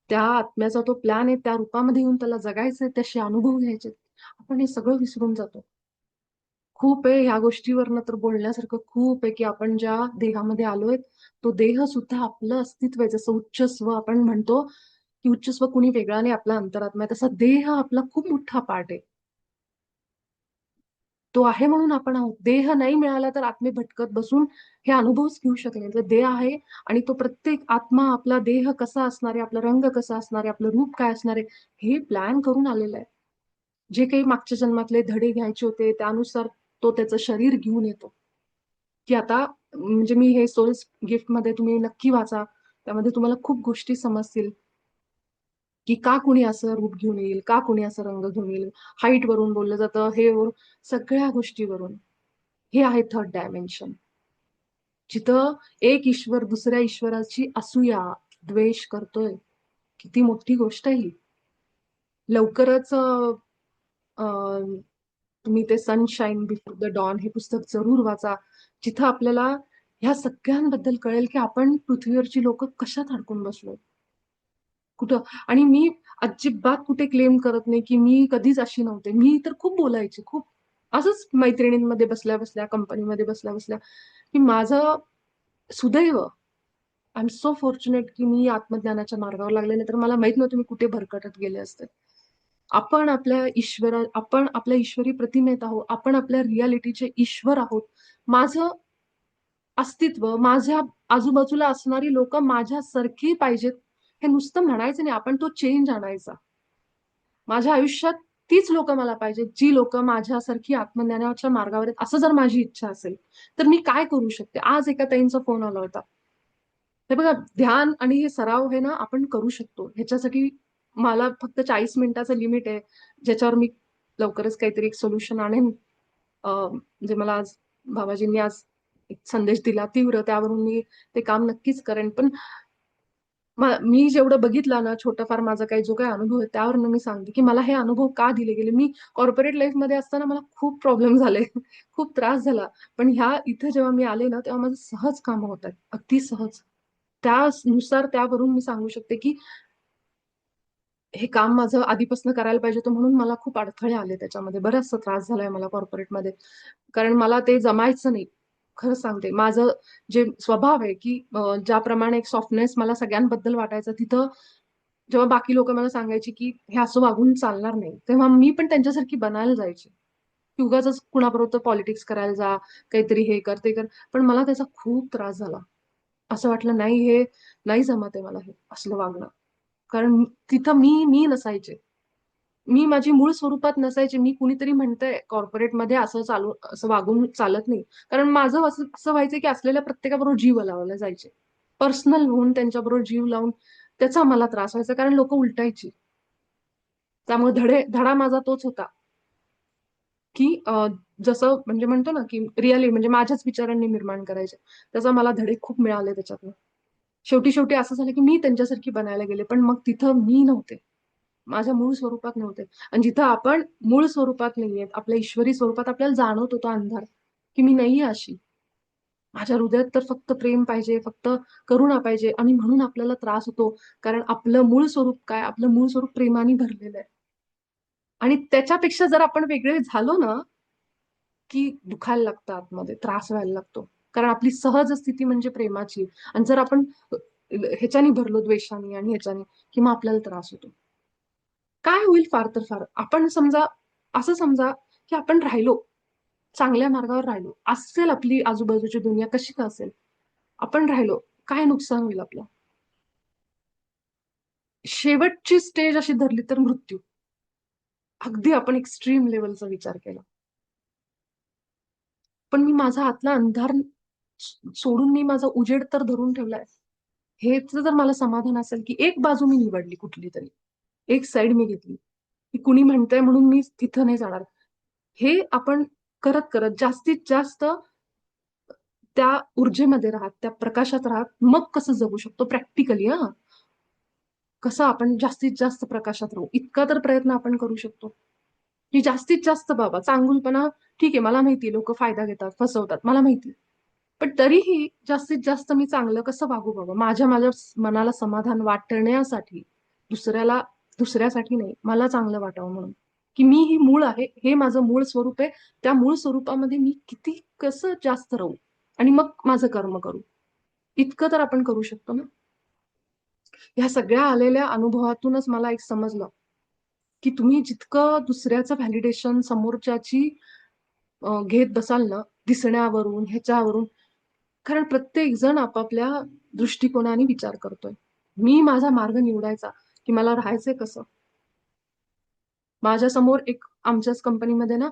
त्या आत्म्याचा तो प्लॅन आहे, त्या रूपामध्ये येऊन त्याला जगायचंय, तसे अनुभव घ्यायचेत. आपण हे सगळं विसरून जातो. खूप आहे ह्या गोष्टीवरनं तर बोलण्यासारखं खूप आहे, की आपण ज्या देहामध्ये आलोय, तो देह सुद्धा आपलं अस्तित्व आहे. जसं उच्च स्व आपण म्हणतो, की उच्च स्व कुणी वेगळा नाही, आपला अंतरात्मा आहे. तसा देह आपला खूप मोठा पार्ट आहे. तो आहे म्हणून आपण आहोत. देह नाही मिळाला तर आत्मे भटकत बसून हे अनुभवच घेऊ शकले नाही. तर देह आहे आणि तो प्रत्येक आत्मा आपला देह कसा असणार आहे, आपला रंग कसा असणार आहे, आपलं रूप काय असणार आहे, हे प्लॅन करून आलेलं आहे. जे काही मागच्या जन्मातले धडे घ्यायचे होते, त्यानुसार तो त्याचं शरीर घेऊन येतो, की आता म्हणजे मी हे सोल्स गिफ्टमध्ये तुम्ही नक्की वाचा. त्यामध्ये तुम्हाला खूप गोष्टी समजतील, की का कुणी असं रूप घेऊन येईल, का कुणी असा रंग घेऊन येईल. हाईटवरून बोललं जातं, हे वरून सगळ्या गोष्टीवरून. हे आहे थर्ड डायमेन्शन. जिथं एक ईश्वर दुसऱ्या ईश्वराची असूया, द्वेष करतोय. किती मोठी गोष्ट आहे ही. लवकरच अ, तुम्ही ते सनशाईन बिफोर द डॉन हे पुस्तक जरूर वाचा. जिथं आपल्याला ह्या सगळ्यांबद्दल कळेल, की आपण पृथ्वीवरची लोकं कशात अडकून बसलोय. कुठं. आणि मी अजिबात कुठे क्लेम करत नाही की मी कधीच अशी नव्हते. मी तर खूप बोलायचे, खूप असंच मैत्रिणींमध्ये बसल्या बसल्या, कंपनीमध्ये बसल्या बसल्या, की माझं सुदैव, आय एम सो फॉर्च्युनेट की मी आत्मज्ञानाच्या मार्गावर लागले, नाही तर मला माहित नव्हतं मी कुठे भरकटत गेले असते. आपण आपल्या ईश्वरी प्रतिमेत आहोत, आपण आपल्या रियालिटीचे ईश्वर आहोत. माझं अस्तित्व, माझ्या आजूबाजूला असणारी लोक माझ्यासारखी पाहिजेत हे नुसतं म्हणायचं नाही, आपण तो चेंज आणायचा. माझ्या आयुष्यात तीच लोक मला पाहिजेत, जी लोक माझ्यासारखी आत्मज्ञानाच्या मार्गावर आहेत, असं जर माझी इच्छा असेल तर मी काय करू शकते. आज एका ताईंचा फोन आला होता. हे बघा, ध्यान आणि हे सराव हे ना आपण करू शकतो. ह्याच्यासाठी मला फक्त 40 मिनिटाचं लिमिट आहे, ज्याच्यावर मी लवकरच काहीतरी एक सोल्युशन आणेन. म्हणजे मला आज बाबाजींनी आज एक संदेश दिला तीव्र, त्यावरून मी ते काम नक्कीच करेन. पण मी जेवढं बघितलं ना, छोटंफार माझा काही जो काही अनुभव आहे त्यावरून मी सांगते की मला हे अनुभव का दिले गेले. मी कॉर्पोरेट लाईफ मध्ये असताना मला खूप प्रॉब्लेम झाले, खूप त्रास झाला. पण ह्या इथे जेव्हा मी आले ना, तेव्हा माझं सहज कामं होत आहेत, अगदी सहज. त्यानुसार त्यावरून मी सांगू शकते की हे काम माझं आधीपासून करायला पाहिजे होतं, म्हणून मला खूप अडथळे आले त्याच्यामध्ये. बराचसा त्रास झालाय मला कॉर्पोरेटमध्ये, कारण मला ते जमायचं नाही. खरं सांगते, माझं जे स्वभाव आहे की ज्याप्रमाणे एक सॉफ्टनेस मला सगळ्यांबद्दल वाटायचं, तिथं जेव्हा बाकी लोक मला सांगायची की हे असं वागून चालणार नाही, तेव्हा मी पण त्यांच्यासारखी बनायला जायची, की उगाच कुणाबरोबर पॉलिटिक्स करायला जा, काहीतरी हे कर ते कर. पण मला त्याचा खूप त्रास झाला. असं वाटलं नाही, हे नाही जमत आहे मला हे असलं वागणं. कारण तिथं मी नसायचे, मी माझी मूळ स्वरूपात नसायचे. मी कुणीतरी म्हणतंय कॉर्पोरेटमध्ये असं चालू असं वागून चालत नाही. कारण माझं असं असं व्हायचं की असलेल्या प्रत्येकाबरोबर जीव लावला जायचे, पर्सनल होऊन त्यांच्याबरोबर जीव लावून त्याचा मला त्रास व्हायचा, कारण लोक उलटायची. त्यामुळे धडा माझा तोच होता की जसं म्हणजे म्हणतो ना की रिअली म्हणजे माझ्याच विचारांनी निर्माण करायचे. त्याचा मला धडे खूप मिळाले त्याच्यातनं. शेवटी शेवटी असं झालं की मी त्यांच्यासारखी बनायला गेले, पण मग तिथं मी नव्हते, माझ्या मूळ स्वरूपात नव्हते. आणि जिथं आपण मूळ स्वरूपात नाहीये, आपल्या ईश्वरी स्वरूपात, आपल्याला जाणवत होता अंधार की मी नाहीये अशी. माझ्या हृदयात तर फक्त प्रेम पाहिजे, फक्त करुणा पाहिजे. आणि म्हणून आपल्याला त्रास होतो, कारण आपलं मूळ स्वरूप काय, आपलं मूळ स्वरूप प्रेमाने भरलेलं आहे. आणि त्याच्यापेक्षा जर आपण वेगळे झालो ना, की दुखायला लागतं आतमध्ये, त्रास व्हायला लागतो. कारण आपली सहज स्थिती म्हणजे प्रेमाची. आणि जर आपण ह्याच्यानी भरलो, द्वेषाने आणि ह्याच्याने, की मग आपल्याला त्रास होतो. काय होईल फार तर फार, आपण समजा असं समजा की आपण राहिलो, चांगल्या मार्गावर राहिलो, असेल आपली आजूबाजूची दुनिया कशी का असेल, आपण राहिलो, काय नुकसान होईल आपलं. शेवटची स्टेज अशी धरली तर मृत्यू. अगदी आपण एक्स्ट्रीम लेवलचा विचार केला. पण मी माझा आतला अंधार सोडून मी माझा उजेड तर धरून ठेवलाय. हेच जर मला समाधान असेल की एक बाजू मी निवडली, कुठली तरी एक साईड मी घेतली, की कुणी म्हणतंय म्हणून मी तिथं नाही जाणार. हे आपण करत करत जास्तीत जास्त त्या ऊर्जेमध्ये राहत, त्या प्रकाशात राहत, मग कसं जगू शकतो प्रॅक्टिकली. कसं आपण जास्तीत जास्त प्रकाशात राहू, इतका तर प्रयत्न आपण करू शकतो की जास्तीत जास्त. बाबा चांगुलपणा ठीक आहे, मला माहिती लोक फायदा घेतात, फसवतात, मला माहिती. पण तरीही जास्तीत जास्त मी चांगलं कसं वागू बाबा, माझ्या माझ्या मनाला समाधान वाटण्यासाठी. दुसऱ्याला दुसऱ्यासाठी नाही, मला चांगलं वाटावं म्हणून, की मी ही मूळ आहे, हे माझं मूळ स्वरूप आहे. त्या मूळ स्वरूपामध्ये मी किती कसं जास्त राहू आणि मग माझं कर्म करू, इतकं तर आपण करू शकतो ना. ह्या सगळ्या आलेल्या अनुभवातूनच मला एक समजलं की तुम्ही जितकं दुसऱ्याचं व्हॅलिडेशन, समोरच्याची घेत बसाल ना, दिसण्यावरून, ह्याच्यावरून. कारण प्रत्येक जण आपापल्या दृष्टिकोनाने विचार करतोय. मी माझा मार्ग निवडायचा की मला राहायचंय कसं. माझ्या समोर एक आमच्याच कंपनीमध्ये ना,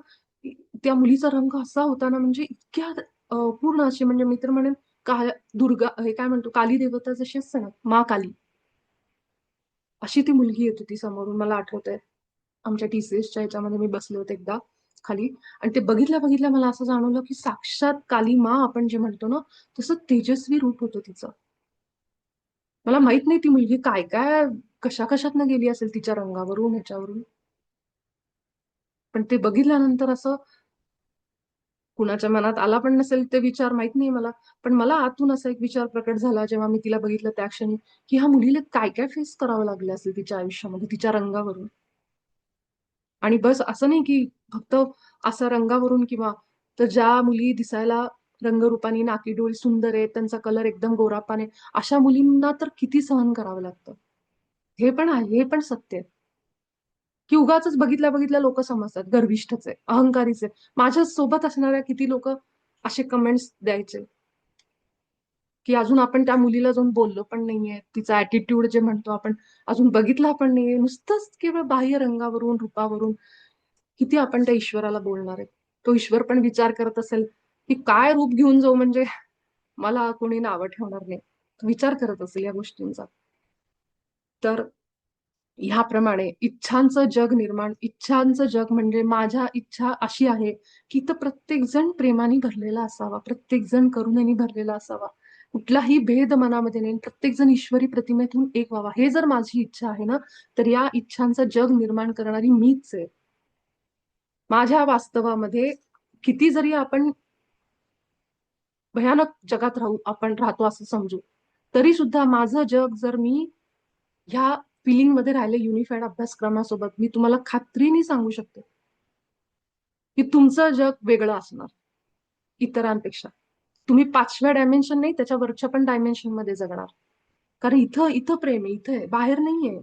त्या मुलीचा रंग असा होता ना, म्हणजे इतक्या पूर्ण अशी, म्हणजे मी तर म्हणेन दुर्गा, हे काय म्हणतो, काली देवता जशी असते ना, मा काली, अशी ती मुलगी येत होती समोरून. मला आठवतंय, आमच्या टीसीएसच्या ह्याच्यामध्ये मी बसले होते एकदा खाली, आणि ते बघितल्या बघितल्या मला असं जाणवलं की साक्षात काली मा आपण जे म्हणतो ना, तसं तेजस्वी रूप होतं तिचं. मला माहित नाही ती मुलगी काय काय कशा कशातनं गेली असेल तिच्या रंगावरून, ह्याच्यावरून. पण ते बघितल्यानंतर असं कुणाच्या मनात आला पण नसेल ते विचार, माहित नाही मला. पण मला आतून असा एक विचार प्रकट झाला जेव्हा मी तिला बघितलं त्या क्षणी, की ह्या मुलीला काय काय फेस करावं लागलं असेल तिच्या आयुष्यामध्ये तिच्या रंगावरून. आणि बस असं नाही की फक्त असं रंगावरून किंवा, तर ज्या मुली दिसायला रंगरूपाने नाकीडोळी सुंदर आहेत, त्यांचा कलर एकदम गोरापान आहे, अशा मुलींना तर किती सहन करावं लागतं. हे पण आहे, हे पण सत्य आहे. की उगाचच बघितल्या बघितल्या लोक समजतात गर्विष्ठच आहे, अहंकारीच आहे. माझ्या सोबत असणाऱ्या किती लोक असे कमेंट्स द्यायचे की अजून आपण त्या मुलीला जाऊन बोललो पण नाहीये, तिचा ऍटिट्यूड जे म्हणतो आपण अजून बघितला पण नाहीये, नुसतंच केवळ बाह्य रंगावरून रूपावरून किती आपण त्या ईश्वराला बोलणार आहे. तो ईश्वर पण विचार करत असेल की काय रूप घेऊन जाऊ म्हणजे मला कोणी नावं ठेवणार नाही. तो विचार करत असेल या गोष्टींचा. तर ह्याप्रमाणे इच्छांचं जग निर्माण, इच्छांचं जग म्हणजे माझ्या इच्छा अशी आहे की तर प्रत्येक जण प्रेमाने भरलेला असावा, प्रत्येक जण करुणेने भरलेला असावा, कुठलाही भेद मनामध्ये नाही, प्रत्येक जण ईश्वरी प्रतिमेतून एक व्हावा. हे जर माझी इच्छा आहे ना, तर या इच्छांचं जग निर्माण करणारी मीच आहे. माझ्या वास्तवामध्ये किती जरी आपण भयानक जगात आपण राहतो असं समजू, तरी सुद्धा माझं जग जर मी ह्या फिलिंग मध्ये राहिले युनिफाईड अभ्यासक्रमासोबत, मी तुम्हाला खात्रीने सांगू शकते की तुमचं जग वेगळं असणार इतरांपेक्षा. तुम्ही 5व्या डायमेन्शन नाही, त्याच्या वरच्या पण डायमेन्शन मध्ये जगणार. कारण इथं इथं प्रेम आहे, इथं आहे, बाहेर नाहीये.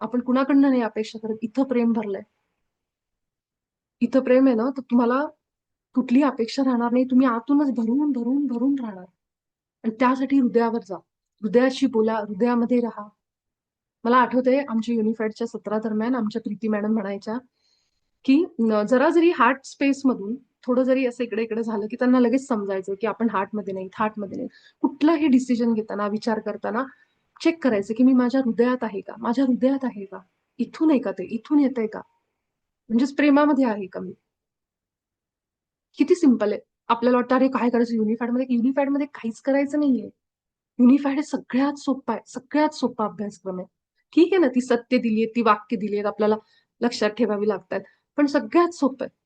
आपण कुणाकडनं नाही अपेक्षा करत, इथं प्रेम भरलंय. इथं प्रेम आहे ना, तर तुम्हाला कुठली अपेक्षा राहणार नाही. तुम्ही आतूनच भरून भरून भरून राहणार. आणि त्यासाठी हृदयावर जा, हृदयाशी बोला, हृदयामध्ये राहा. मला आठवतंय आमच्या युनिफाईडच्या सत्रा दरम्यान आमच्या प्रीती मॅडम म्हणायच्या की जरा जरी हार्ट स्पेस मधून थोडं जरी असं इकडे इकडे झालं की त्यांना लगेच समजायचं की आपण हार्टमध्ये नाही, हार्टमध्ये नाही. कुठलाही डिसिजन घेताना, विचार करताना चेक करायचं की मी माझ्या हृदयात आहे का, माझ्या हृदयात आहे का, इथून आहे का, ते इथून येतंय का, म्हणजेच प्रेमामध्ये आहे का मी. किती सिंपल आहे. आपल्याला वाटतं अरे काय करायचं युनिफाईड मध्ये काहीच करायचं नाहीये. युनिफाईड हे सगळ्यात सोपं आहे, सगळ्यात सोपा अभ्यासक्रम आहे. ठीक आहे ना, ती सत्य दिलीत, ती वाक्य दिलीत, आपल्याला लक्षात ठेवावी लागतात, पण सगळ्यात सोपं आहे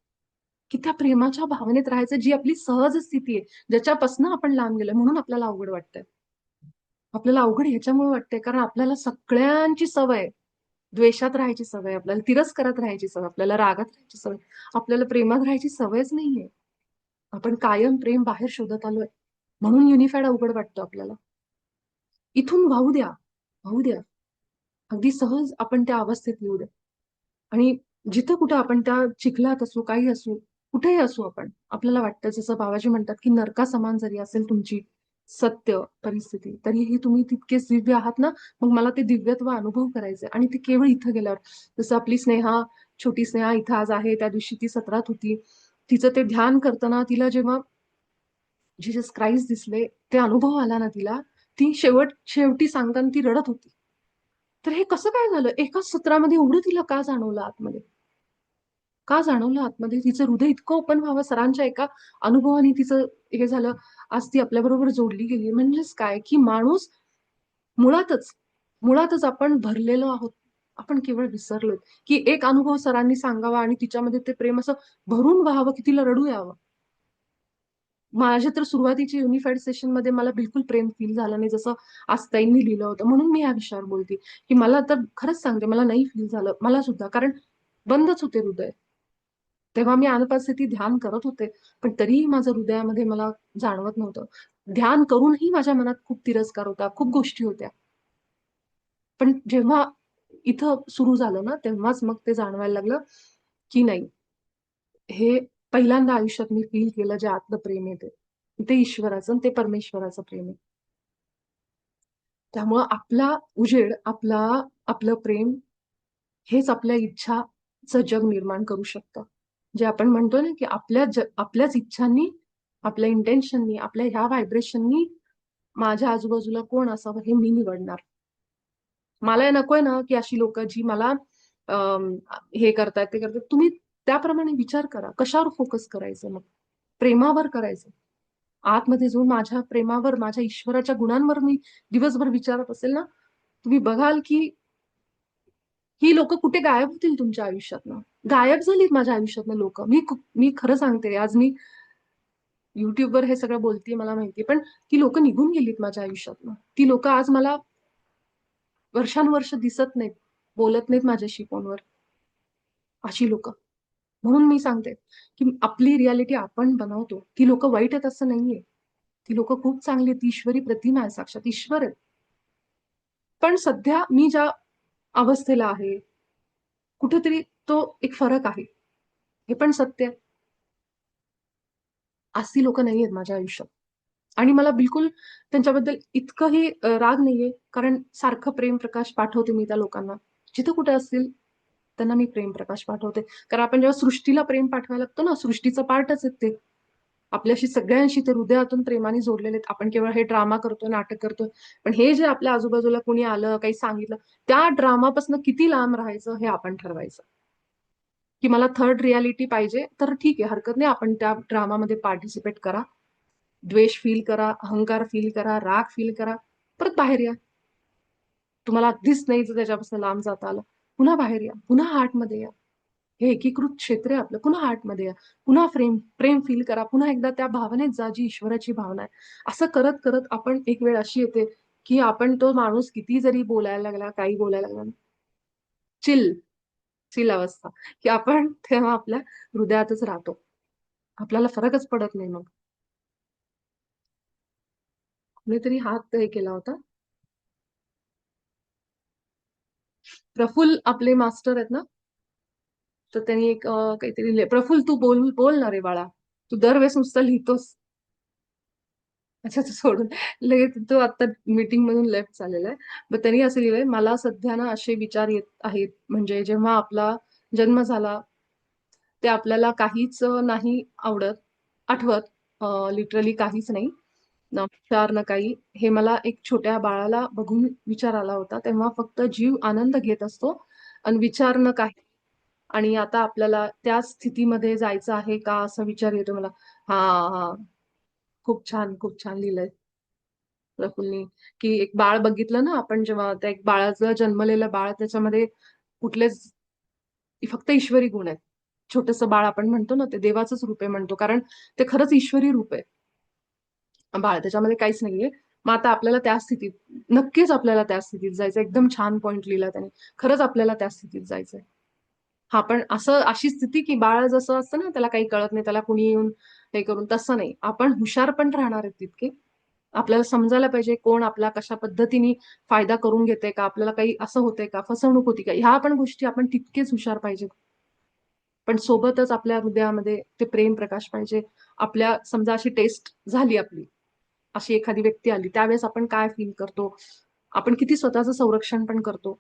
की त्या प्रेमाच्या भावनेत राहायचं, जी आपली सहज स्थिती आहे, ज्याच्यापासून आपण लांब गेलो म्हणून आपल्याला अवघड वाटतंय. आपल्याला अवघड ह्याच्यामुळे वाटतंय कारण आपल्याला सगळ्यांची सवय आहे. द्वेषात राहायची सवय, आपल्याला तिरस्कारात राहायची सवय, आपल्याला रागात राहायची सवय, आपल्याला प्रेमात राहायची सवयच नाहीये. आपण कायम प्रेम बाहेर शोधत आलोय, म्हणून युनिफाईड अवघड वाटतं आपल्याला. इथून वाहू द्या, वाहू द्या, अगदी सहज आपण त्या अवस्थेत येऊ द्या. आणि जिथं कुठं आपण त्या चिखलात असू, काही असू, कुठेही असू आपण, आपल्याला वाटतं जसं बाबाजी म्हणतात की नरकासमान जरी असेल तुमची सत्य परिस्थिती, तरीही तुम्ही तितकेच दिव्य आहात ना. मग मला ते दिव्यत्व अनुभव करायचे आणि ते केवळ इथं गेल्यावर. जसं आपली स्नेहा, छोटी स्नेहा इथं आज आहे, त्या दिवशी ती सत्रात होती. तिचं ते ध्यान करताना तिला जेव्हा जीसस क्राइस्ट दिसले, ते अनुभव आला ना तिला, ती शेवटी सांगताना ती रडत होती. तर हे कसं काय झालं? एकाच सत्रामध्ये एवढं तिला का जाणवलं आतमध्ये? का जाणवलं आतमध्ये? तिचं हृदय इतकं ओपन व्हावं, सरांच्या एका अनुभवाने तिचं हे झालं. आज ती आपल्याबरोबर जोडली गेली. म्हणजेच काय, की माणूस मुळातच, मुळातच आपण भरलेलो आहोत. आपण केवळ विसरलोय, की एक अनुभव सरांनी सांगावा आणि तिच्यामध्ये ते प्रेम असं भरून व्हावं, की तिला रडू यावं. माझ्या तर सुरुवातीच्या युनिफाईड सेशनमध्ये मला बिलकुल प्रेम फील झालं नाही, जसं आज ताईंनी लिहिलं होतं. म्हणून मी या विषयावर बोलते, की मला तर खरंच सांगते, मला नाही फील झालं. मला सुद्धा, कारण बंदच होते हृदय. तेव्हा मी अनुपस्थिती ध्यान करत होते, पण तरीही माझं हृदयामध्ये मला जाणवत नव्हतं. ध्यान करूनही माझ्या मनात खूप तिरस्कार होता, खूप गोष्टी होत्या. पण जेव्हा इथं सुरू झालं ना, तेव्हाच मग ते जाणवायला लागलं, की नाही, हे पहिल्यांदा आयुष्यात मी फील केलं जे आतलं प्रेम आहे ते. ते ईश्वराचं आणि ते परमेश्वराचं प्रेम आहे. त्यामुळं आपला उजेड, आपलं प्रेम हेच आपल्या इच्छाचं जग निर्माण करू शकतं. जे आपण म्हणतो ना, की आपल्याच इच्छांनी, आपल्या इंटेन्शननी, आपल्या ह्या व्हायब्रेशननी माझ्या आजूबाजूला कोण असावं हे मी निवडणार. मला हे नकोय ना, की अशी लोकं जी मला अं, हे करतायत, ते करतायत. तुम्ही त्याप्रमाणे विचार करा. कशावर फोकस करायचं मग? प्रेमावर करायचं. आतमध्ये जाऊन माझ्या प्रेमावर, माझ्या ईश्वराच्या गुणांवर मी दिवसभर विचारत असेल ना, तुम्ही बघाल की ही लोकं कुठे गायब होतील तुमच्या आयुष्यातनं. गायब झालीत माझ्या आयुष्यातनं लोकं. मी खरं सांगते, आज मी युट्यूबवर हे सगळं बोलतीये मला माहितीये, पण ती लोक निघून गेलीत माझ्या आयुष्यातनं. ती लोक आज मला वर्षानुवर्ष दिसत नाहीत, बोलत नाहीत माझ्याशी फोनवर. अशी लोक. म्हणून मी सांगते की आपली रियालिटी आपण बनवतो. ती लोक वाईट आहेत असं नाहीये. ती लोक खूप चांगली आहेत. ती ईश्वरी प्रतिमा आहे, साक्षात ईश्वर आहेत. पण सध्या मी ज्या अवस्थेला आहे, कुठेतरी तो एक फरक आहे. हे पण सत्य आहे. आज ती लोक नाहीयेत माझ्या आयुष्यात. आणि मला बिलकुल त्यांच्याबद्दल इतकंही राग नाहीये, कारण सारखं प्रेम प्रकाश पाठवते मी त्या लोकांना. जिथं कुठे असतील त्यांना मी प्रेम प्रकाश पाठवते. कारण आपण जेव्हा सृष्टीला प्रेम पाठवायला लागतो ना, सृष्टीचा पार्टच आहेत ते. आपल्याशी सगळ्यांशी ते हृदयातून प्रेमाने जोडलेले आहेत. आपण केवळ हे ड्रामा करतोय, नाटक करतोय. पण हे जे आपल्या आजूबाजूला कोणी आलं, काही सांगितलं, त्या ड्रामापासून किती लांब राहायचं हे आपण ठरवायचं. की मला थर्ड रियालिटी पाहिजे, तर ठीक आहे, हरकत नाही. आपण त्या ड्रामामध्ये पार्टिसिपेट करा. द्वेष फील करा, अहंकार फील करा, राग फील करा. परत बाहेर या. तुम्हाला अगदीच नाही जर त्याच्यापासून लांब जाता आलं, पुन्हा बाहेर या, पुन्हा आतमध्ये या. हे एकीकृत क्षेत्र आहे आपलं. पुन्हा आतमध्ये या, पुन्हा प्रेम फील करा, पुन्हा एकदा त्या भावनेत जा जी ईश्वराची भावना आहे. असं करत करत आपण एक वेळ अशी येते की आपण तो माणूस किती जरी बोलायला लागला, काही बोलायला लागला, चिल चिल अवस्था, की आपण तेव्हा आपल्या हृदयातच राहतो. आपल्याला फरकच पडत नाही मग. कुणीतरी हात हे केला होता. प्रफुल्ल आपले मास्टर आहेत ना, तर त्यांनी एक काहीतरी प्रफुल्ल तू बोल बोल ना रे बाळा, तू दरवेळेस नुसतं लिहितोस. अच्छा, तो सोडून लगेच तो आता मीटिंग मधून लेफ्ट झालेला आहे. मग त्यांनी असं लिहिलंय, मला सध्या ना असे विचार येत आहेत, म्हणजे जेव्हा आपला जन्म झाला ते आपल्याला काहीच नाही आठवत, लिटरली काहीच नाही, न विचार न काही. हे मला एक छोट्या बाळाला बघून विचार आला होता. तेव्हा फक्त जीव आनंद घेत असतो आणि विचार न काही. आणि आता आपल्याला त्या स्थितीमध्ये जायचं आहे का, असा विचार येतो मला. हा हा, खूप छान लिहिलंय प्रफुल्लनी. की एक बाळ बघितलं ना आपण, जेव्हा त्या एक बाळाचं जन्मलेलं बाळ, त्याच्यामध्ये कुठलेच फक्त ईश्वरी गुण आहेत. छोटंसं बाळ आपण म्हणतो ना, ते देवाचंच रूप आहे म्हणतो, कारण ते खरंच ईश्वरी रूप आहे बाळ, त्याच्यामध्ये काहीच नाहीये. मग आता आपल्याला त्या स्थितीत, नक्कीच आपल्याला त्या स्थितीत जायचं. एकदम छान पॉइंट लिहिला त्याने. खरंच आपल्याला त्या स्थितीत जायचंय. हा, पण असं अशी स्थिती की बाळ जसं असतं ना, त्याला काही कळत नाही, त्याला कुणी येऊन हे करून, तसं नाही. आपण हुशार पण राहणार आहेत तितके. आपल्याला समजायला पाहिजे कोण आपला कशा पद्धतीने फायदा करून घेते का, आपल्याला काही असं होतंय का, फसवणूक होती का, ह्या पण गोष्टी आपण तितकेच हुशार पाहिजेत. पण सोबतच आपल्या हृदयामध्ये ते प्रेम प्रकाश पाहिजे. आपल्या समजा अशी टेस्ट झाली आपली, अशी एखादी व्यक्ती आली, त्यावेळेस आपण काय फील करतो, आपण किती स्वतःचं संरक्षण पण करतो,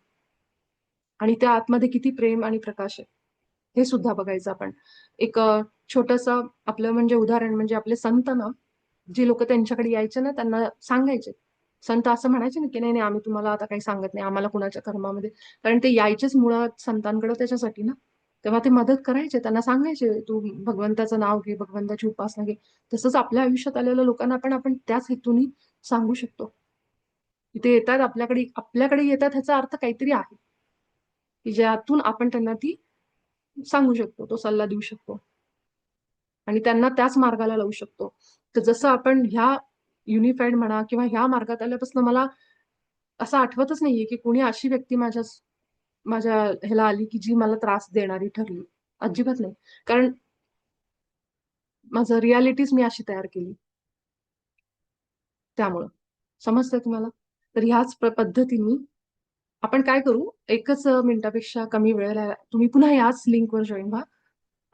आणि त्या आतमध्ये किती प्रेम आणि प्रकाश आहे हे सुद्धा बघायचं आपण. एक छोटस आपलं म्हणजे उदाहरण म्हणजे आपले संत ना, जे लोक त्यांच्याकडे यायचे ना, त्यांना सांगायचे. संत असं म्हणायचे ना की नाही नाही, आम्ही तुम्हाला आता काही सांगत नाही, आम्हाला कुणाच्या कर्मामध्ये, कारण ते यायचेच मुळात संतांकडे त्याच्यासाठी ना. तेव्हा ते मदत करायचे, त्यांना सांगायचे तू भगवंताचं नाव घे, भगवंताची उपासना घे. तसंच आपल्या आयुष्यात आलेल्या लोकांना पण आपण त्याच हेतूने सांगू शकतो. इथे येतात आपल्याकडे, आपल्याकडे येतात ह्याचा अर्थ काहीतरी आहे, की ज्यातून आपण त्यांना ती सांगू शकतो, तो सल्ला देऊ शकतो आणि त्यांना त्याच मार्गाला लावू शकतो. तर जसं आपण ह्या युनिफाईड म्हणा किंवा ह्या मार्गात आल्यापासून मला असं आठवतच नाहीये की कोणी अशी व्यक्ती माझ्या ह्याला आली की जी मला त्रास देणारी ठरली. अजिबात नाही. कारण माझं रियालिटीच मी अशी तयार केली. त्यामुळं समजतंय तुम्हाला. तर ह्याच पद्धतीने आपण काय करू, एकच मिनिटापेक्षा कमी वेळेला तुम्ही पुन्हा याच लिंकवर जॉईन व्हा.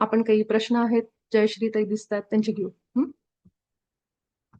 आपण काही प्रश्न आहेत, जयश्री ताई दिसतात, त्यांची घेऊ.